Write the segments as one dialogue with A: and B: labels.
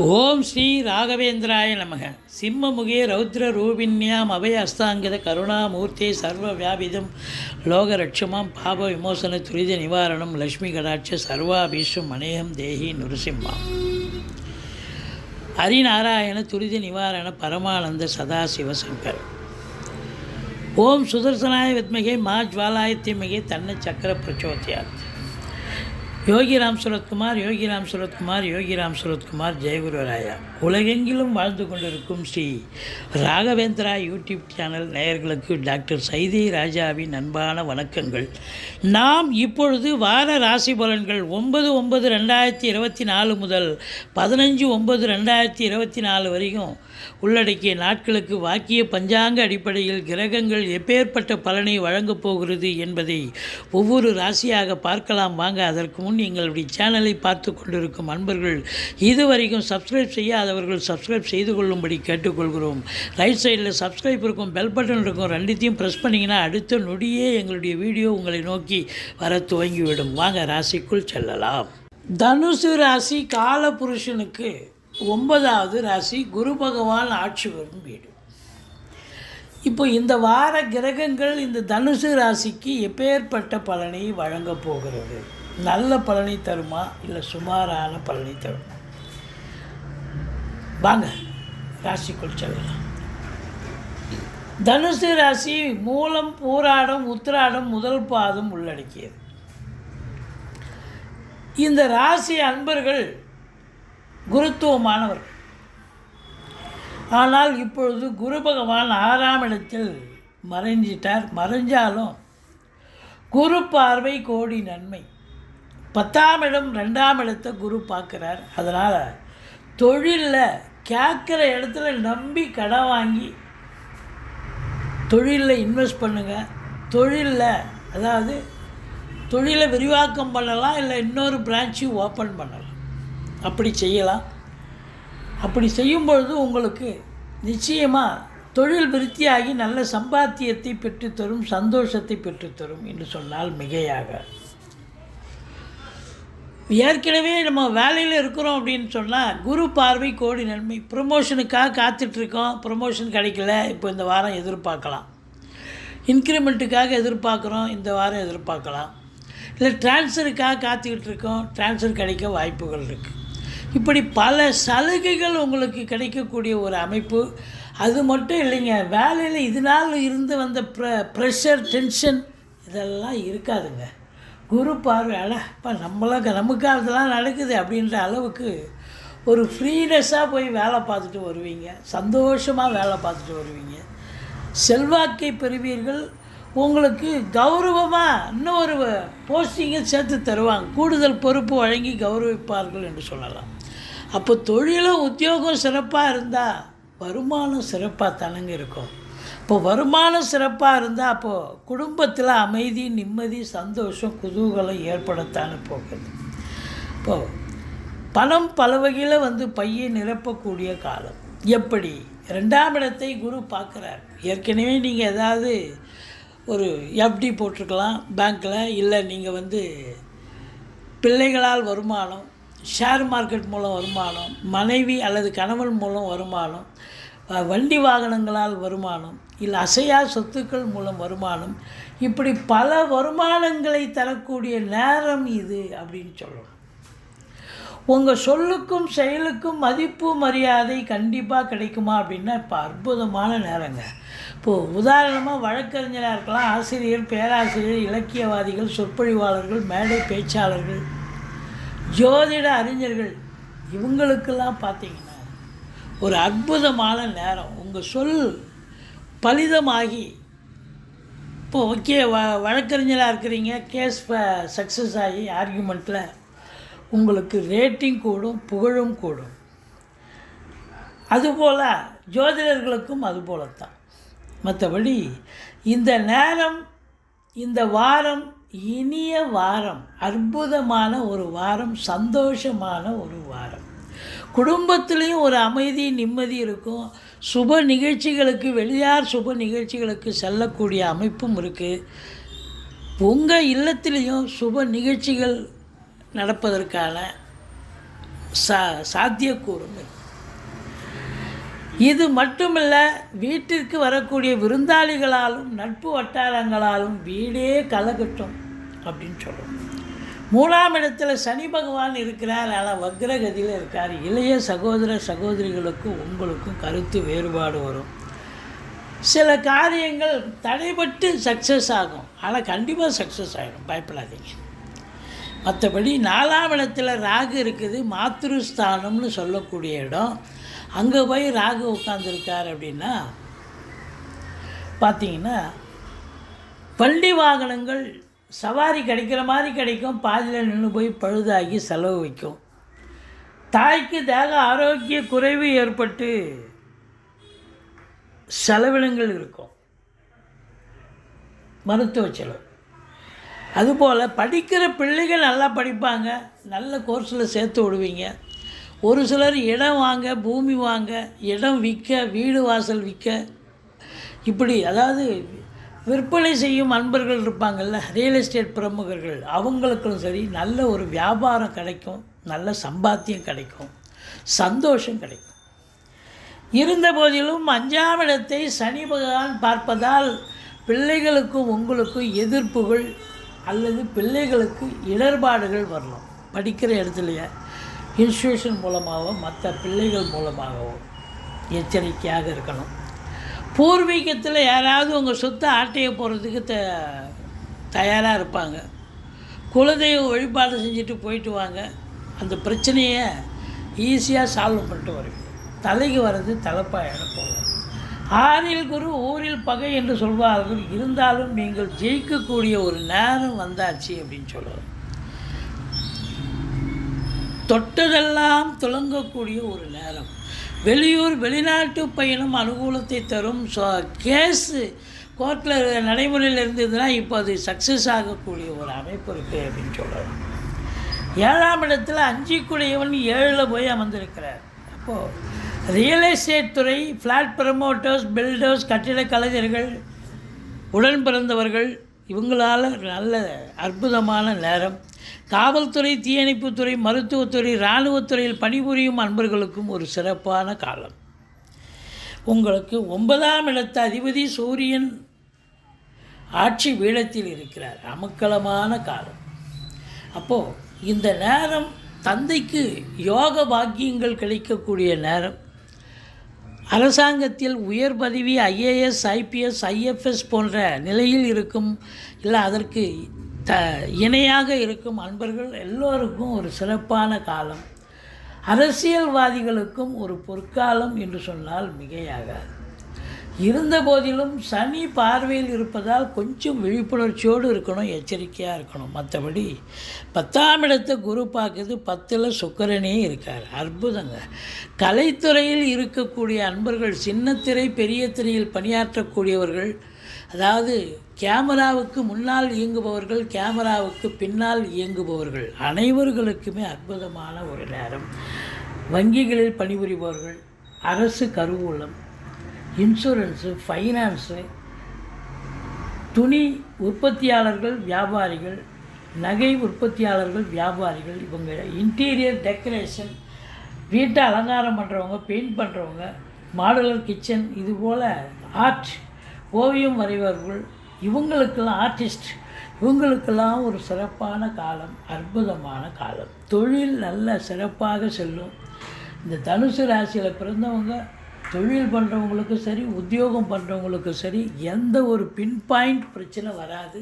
A: ஓம் ஸ்ரீ ராகவேந்திராய நமக. சிம்மமுகே ரௌத்ரரூபிண்யாம் அபய அஸ்தாங்கத கருணாமூர்த்தி சர்வ வியாபிதம் லோகரட்சமாம் பாப விமோசன துரித நிவாரணம் லக்ஷ்மி கடாட்ச சர்வாபீஷம் அநேகம் தேஹி நுருசிம்மாம். ஹரிநாராயண துரித நிவாரண பரமானந்த சதாசிவசங்கர். ஓம் சுதர்சனாய வித்மகே மா ஜ்வாலாய தீமகே தன்ன சக்கர பிரச்சோதயாத். யோகிராம் சுரத்குமார் யோகிராம் சுரத்குமார் யோகிராம் சுரத்குமார் ஜெயகுருராயா. உலகெங்கிலும் வாழ்ந்து கொண்டிருக்கும் ஸ்ரீ ராகவேந்திரா யூடியூப் சேனல் நேயர்களுக்கு டாக்டர் சைதை ராஜாவின் அன்பான வணக்கங்கள். நாம் இப்பொழுது வார ராசி பலன்கள் 9/9/2024 முதல் 15/9/2024 வரைக்கும் உள்ளடக்கிய நாட்களுக்கு வாக்கிய பஞ்சாங்க அடிப்படையில் கிரகங்கள் எப்பேற்பட்ட பலனை வழங்கப் போகிறது என்பதை ஒவ்வொரு ராசியாக பார்க்கலாம். வாங்க. அதற்கு முன் எங்களுடைய சேனலை பார்த்து கொண்டிருக்கும் அன்பர்கள் இதுவரைக்கும் சப்ஸ்கிரைப் செய்யாதவர்கள் சப்ஸ்கிரைப் செய்து கொள்ளும்படி கேட்டுக்கொள்கிறோம். ரைட் சைடில் சப்ஸ்கிரைப் இருக்கும், பெல் பட்டன் இருக்கும், ரெண்டுத்தையும் ப்ரெஸ் பண்ணிங்கன்னா அடுத்த நொடியே எங்களுடைய வீடியோ உங்களை நோக்கி வர துவங்கிவிடும். வாங்க ராசிக்குள் செல்லலாம். தனுசு ராசி காலபுருஷனுக்கு 9வது ராசி, குரு பகவான் ஆட்சி வரும் வீடு. இப்போ இந்த வார கிரகங்கள் இந்த தனுசு ராசிக்கு எப்பேற்பட்ட பலனை வழங்கப் போகிறது? நல்ல பலனை தருமா இல்லை சுமாரான பலனை தருமா? வாங்க ராசிக்குள் செல்லலாம். தனுசு ராசி மூலம், பூராடம், உத்திராடம் முதல் பாதம் உள்ளடக்கியது. இந்த ராசி அன்பர்கள் குருத்துவமானவர்கள். ஆனால் இப்பொழுது குரு பகவான் 6ஆம் இடத்தில் மறைஞ்சிட்டார். மறைஞ்சாலும் குரு பார்வை கோடி நன்மை. 10ஆம் இடம் 2ஆம் இடத்தை குரு பார்க்குறார். அதனால் தொழிலில் கேட்குற இடத்துல நம்பி கடன் வாங்கி தொழிலில் இன்வெஸ்ட் பண்ணுங்கள். தொழிலில் அதாவது தொழிலை விரிவாக்கம் பண்ணலாம், இல்லை இன்னொரு பிரான்ச்சையும் ஓப்பன் பண்ணலாம். அப்படி செய்யலாம். அப்படி செய்யும்பொழுது உங்களுக்கு நிச்சயமாக தொழில் விருத்தியாகி நல்ல சம்பாத்தியத்தை பெற்றுத்தரும், சந்தோஷத்தை பெற்றுத்தரும் என்று சொன்னால் மிகையாக. ஏற்கனவே நம்ம வேலையில் இருக்கிறோம் அப்படின்னு சொன்னால் குரு பார்வை கோடி நன்மை. ப்ரொமோஷனுக்காக காத்துட்ருக்கோம், ப்ரொமோஷன் கிடைக்கல, இப்போ இந்த வாரம் எதிர்பார்க்கலாம். இன்க்ரிமெண்ட்டுக்காக எதிர்பார்க்குறோம், இந்த வாரம் எதிர்பார்க்கலாம். இல்லை ட்ரான்ஸ்ஃபருக்காக காத்துக்கிட்டு இருக்கோம், ட்ரான்ஸ்ஃபர் கிடைக்க வாய்ப்புகள் இருக்குது. இப்படி பல சலுகைகள் உங்களுக்கு கிடைக்கக்கூடிய ஒரு அமைப்பு. அது மட்டும் இல்லைங்க, வேலையில் இது நாள் இருந்து வந்த ப்ரெஷர், டென்ஷன் இதெல்லாம் இருக்காதுங்க. குரு பார்வை இப்போ நமக்கு அதெல்லாம் நடக்குது அப்படின்ற அளவுக்கு ஒரு ஃப்ரீனஸ்ஸாக போய் வேலை பார்த்துட்டு வருவீங்க, சந்தோஷமாக வேலை பார்த்துட்டு வருவீங்க. செல்வாக்கை பெறுவீர்கள். உங்களுக்கு கௌரவமாக இன்னொரு போஸ்டிங்கை சேர்த்து தருவாங்க, கூடுதல் பொறுப்பு வழங்கி கௌரவிப்பார்கள் என்று சொல்லலாம். அப்போ தொழிலும் உத்தியோகம் சிறப்பாக இருந்தால் வருமானம் சிறப்பாக தானங்க இருக்கும். இப்போ வருமானம் சிறப்பாக இருந்தால் அப்போது குடும்பத்தில் அமைதி, நிம்மதி, சந்தோஷம், குதூகலம் ஏற்படத்தானே போகுது. இப்போது பணம் பல வகையில் பையை நிரப்பக்கூடிய காலம். எப்படி? 2ஆம் இடத்தை குரு பார்க்குறார். ஏற்கனவே நீங்கள் ஏதாவது ஒரு எஃப்டி போட்டிருக்கலாம் பேங்க்கில், இல்லை நீங்கள் பிள்ளைகளால் வருமானம், ஷேர் மார்க்கெட் மூலம் வருமானம், மனைவி அல்லது கணவன் மூலம் வருமானம், வண்டி வாகனங்களால் வருமானம், இல்லை அசையா சொத்துக்கள் மூலம் வருமானம், இப்படி பல வருமானங்களை தரக்கூடிய நேரம் இது அப்படின்னு சொல்லணும். உங்கள் சொல்லுக்கும் செயலுக்கும் மதிப்பு மரியாதை கண்டிப்பாக கிடைக்குமா அப்படின்னா இப்போ அற்புதமான நேரங்க. இப்போது உதாரணமாக வழக்கறிஞராக இருக்கலாம், ஆசிரியர், பேராசிரியர், இலக்கியவாதிகள், சொற்பொழிவாளர்கள், மேடை பேச்சாளர்கள், ஜோதிட அறிஞர்கள், இவங்களுக்கெல்லாம் பார்த்திங்கன்னா ஒரு அற்புதமான நேரம். உங்கள் சொல் பலிதமாகி இப்போது ஓகே வழக்கறிஞராக இருக்கிறீங்க, கேஸ் சக்ஸஸ் ஆகி ஆர்கியூமெண்ட்டில் உங்களுக்கு ரேட்டிங் கூடும், புகழும் கூடும். அதுபோல் ஜோதிடர்களுக்கும் அதுபோலத்தான். மற்றபடி இந்த நேரம், இந்த வாரம் இனிய வாரம், அற்புதமான ஒரு வாரம், சந்தோஷமான ஒரு வாரம். குடும்பத்துலேயும் ஒரு அமைதி, நிம்மதி இருக்கும். சுப நிகழ்ச்சிகளுக்கு, வெளியார் சுப நிகழ்ச்சிகளுக்கு செல்லக்கூடிய அமைப்பும் இருக்குது. உங்கள் இல்லத்திலையும் சுப நிகழ்ச்சிகள் நடப்பதற்கான சாத்தியக்கூறும். இது மட்டுமல்ல, வீட்டிற்கு வரக்கூடிய விருந்தாளிகளாலும் நட்பு வட்டாரங்களாலும் வீடே கலகட்டும் அப்படின்னு சொல்கிறோம். 3ஆம் இடத்துல சனி பகவான் இருக்கிறார், ஆனால் வக்ரகதியில் இருக்கார். இளைய சகோதர சகோதரிகளுக்கும் உங்களுக்கும் கருத்து வேறுபாடு வரும். சில காரியங்கள் தடைபட்டு சக்ஸஸ் ஆகும், ஆனால் கண்டிப்பாக சக்ஸஸ் ஆகிடும், பயப்படாதீங்க. மற்றபடி 4ஆம் இடத்துல ராகு இருக்குது, மாத்ருஸ்தானம்னு சொல்லக்கூடிய இடம். அங்கே போய் ராகு உட்காந்துருக்கார் அப்படின்னா பார்த்தீங்கன்னா வண்டி வாகனங்கள் சவாரி கிடைக்கிற மாதிரி கிடைக்கும், பாதியில் நின்று போய் பழுதாகி செலவு வைக்கும். தாய்க்கு தேக ஆரோக்கிய குறைவு ஏற்பட்டு செலவினங்கள் இருக்கும், மருத்துவ செலவு. அதுபோல் படிக்கிற பிள்ளைகள் நல்லா படிப்பாங்க, நல்ல கோர்ஸில் சேர்த்து விடுவீங்க. ஒரு சிலர் இடம் வாங்க, பூமி வாங்க, இடம் விற்க, வீடு வாசல் விற்க, இப்படி அதாவது விற்பனை செய்யும் அன்பர்கள் இருப்பாங்கள்ல, ரியல் எஸ்டேட் பிரமுகர்கள், அவங்களுக்கும் சரி நல்ல ஒரு வியாபாரம் கிடைக்கும், நல்ல சம்பாத்தியம் கிடைக்கும், சந்தோஷம் கிடைக்கும். இருந்த போதிலும் 5ஆம் இடத்தை சனி பகவான் பார்ப்பதால் பிள்ளைகளுக்கும் உங்களுக்கும் எதிர்ப்புகள் அல்லது பிள்ளைகளுக்கு இடர்பாடுகள் வரலாம். படிக்கிற இடத்துலையே இன்ஸ்டியூஷன் மூலமாகவோ மற்ற பிள்ளைகள் மூலமாகவோ எச்சரிக்கையாக இருக்கணும். பூர்வீகத்தில் யாராவது உங்கள் சொத்தை ஆட்டைய போகிறதுக்கு தயாராக இருப்பாங்க. குலதெய்வ வழிபாடு செஞ்சுட்டு போயிட்டு வாங்க, அந்த பிரச்சனையை ஈஸியாக சால்வ் பண்ணிட்டு வருவீங்க. தலைக்கு வர்றது தலைப்பாயிட போகும். 6இல் குரு ஊரில் பகை என்று சொல்வார்கள், இருந்தாலும் நீங்கள் ஜெயிக்கக்கூடிய ஒரு நேரம் வந்தாச்சு அப்படின்னு சொல்லுவாங்க. தொட்டதெல்லாம் துலங்கக்கூடிய ஒரு நேரம். வெளியூர் வெளிநாட்டு பயணம் அனுகூலத்தை தரும். கேஸு கோர்ட்டில் நடைமுறையில் இருந்ததுன்னா இப்போ அது சக்ஸஸ் ஆகக்கூடிய ஒரு அமைப்பு இருக்குது அப்படின்னு சொல்லலாம். 7ஆம் இடத்துல 5 7 போய் அமர்ந்திருக்கிறார். அப்போது ரியல் எஸ்டேட் துறை, ஃப்ளாட் ப்ரமோட்டர்ஸ், பில்டர்ஸ், கட்டிட கலைஞர்கள், உடன் பிறந்தவர்கள், இவங்களால் நல்ல அற்புதமான நேரம். காவல்துறை, தீயணைப்புத்துறை, மருத்துவத்துறை, இராணுவத்துறையில் பணிபுரியும் அன்பர்களுக்கும் ஒரு சிறப்பான காலம். உங்களுக்கு 9ஆம் இடத்த அதிபதி சூரியன் ஆட்சி பீடத்தில் இருக்கிறார், அமக்கலமான காலம். அப்போது இந்த நேரம் தந்தைக்கு யோக பாக்கியங்கள் கிடைக்கக்கூடிய நேரம். அரசாங்கத்தில் உயர் பதவி IAS, IPS, IFS போன்ற நிலையில் இருக்கும், இல்லை அதற்கு இணையாக இருக்கும் அன்பர்கள் எல்லோருக்கும் ஒரு சிறப்பான காலம். அரசியல்வாதிகளுக்கும் ஒரு பொற்காலம் என்று சொன்னால் மிகையாகாது. இருந்த போதிலும் சனி பார்வையில் இருப்பதால் கொஞ்சம் விழிப்புணர்ச்சியோடு இருக்கணும், எச்சரிக்கையாக இருக்கணும். மற்றபடி 10ஆம் இடத்தை குரு பார்க்குது, 10ல் சுக்கிரனே இருக்கார், அற்புதங்க. கலைத்துறையில் இருக்கக்கூடிய அன்பர்கள், சின்னத்திரை பெரிய திரையில் பணியாற்றக்கூடியவர்கள், அதாவது கேமராவுக்கு முன்னால் இயங்குபவர்கள், கேமராவுக்கு பின்னால் இயங்குபவர்கள், அனைவர்களுக்குமே அற்புதமான ஒரு நேரம். வங்கிகளில் பணிபுரிபவர்கள், அரசு கருவூலம், இன்சூரன்ஸு, ஃபைனான்ஸு, துணி உற்பத்தியாளர்கள், வியாபாரிகள், நகை உற்பத்தியாளர்கள், வியாபாரிகள், இவங்க இன்டீரியர் டெக்கரேஷன், வீட்டை அலங்காரம் பண்ணுறவங்க, பெயிண்ட் பண்ணுறவங்க, மாடுலர் கிச்சன், இதுபோல் ஆர்ட், ஓவியம் வரைபவர்கள், இவங்களுக்கெல்லாம் ஆர்டிஸ்ட், இவங்களுக்கெல்லாம் ஒரு சிறப்பான காலம், அற்புதமான காலம். தொழில் நல்ல சிறப்பாக செல்லும். இந்த தனுசு ராசியில் பிறந்தவங்க தொழில் பண்ணுறவங்களுக்கும் சரி, உத்தியோகம் பண்ணுறவங்களுக்கும் சரி, எந்த ஒரு பின் பாயிண்ட் பிரச்சனை வராது.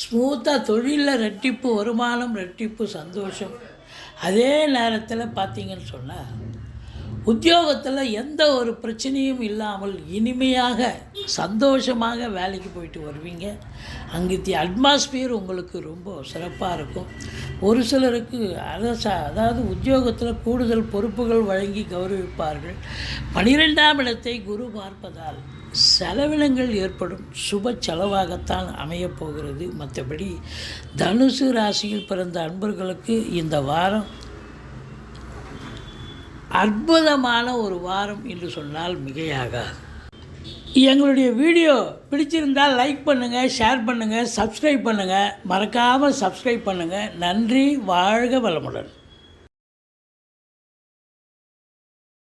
A: ஸ்மூத்தாக தொழிலில் ரெட்டிப்பு வருமானம், ரெட்டிப்பு சந்தோஷம். அதே நேரத்தில் பார்த்திங்கன்னு சொன்னால் உத்தியோகத்தில் எந்த ஒரு பிரச்சனையும் இல்லாமல் இனிமையாக சந்தோஷமாக வேலைக்கு போயிட்டு வருவீங்க. அங்கே அட்மாஸ்பியர் உங்களுக்கு ரொம்ப சிறப்பாக இருக்கும். ஒரு சிலருக்கு அதாவது உத்தியோகத்தில் கூடுதல் பொறுப்புகள் வழங்கி கௌரவிப்பார்கள். 12ஆம் இடத்தை குரு பார்ப்பதால் செலவினங்கள் ஏற்படும், சுப செலவாகத்தான் அமையப்போகிறது. மற்றபடி தனுசு ராசியில் பிறந்த அன்பர்களுக்கு இந்த வாரம் அற்புதமான ஒரு வாரம் என்று சொன்னால் மிகையாகாது. எங்களுடைய வீடியோ பிடிச்சிருந்தால் லைக் பண்ணுங்கள், ஷேர் பண்ணுங்கள், சப்ஸ்கிரைப் பண்ணுங்கள், மறக்காமல் சப்ஸ்கிரைப் பண்ணுங்கள். நன்றி, வாழ்க வளமுடன்.